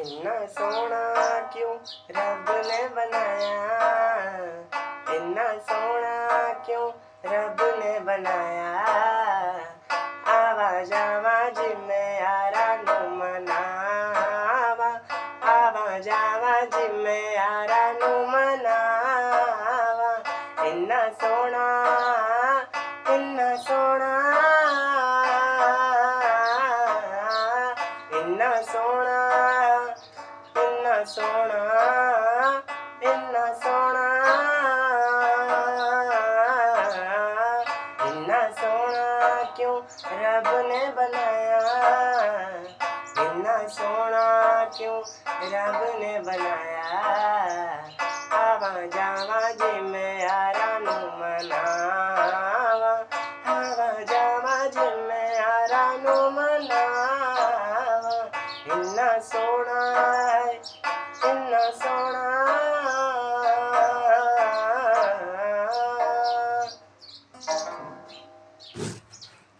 इन्ना सोना क्यों रब ने बनाया, इन्ना सोना क्यों रब ने बनाया। आवा जावा जिम्मे यारा नु मनावा, आवा जावा जिम्मे यारा नु मनावा। इन्ना सोना, इन्ना सोना, इन्ना सोना, इन्ना सोना, इन्ना सोना, इन्ना सोना क्यों रब ने बनाया, इन्ना सोना क्यों रब ने बनाया। आवा जावा जिम्मे यारा नु मनावा, आवा जावा जिम्मे यारा नु मनावा। इन्ना सोना,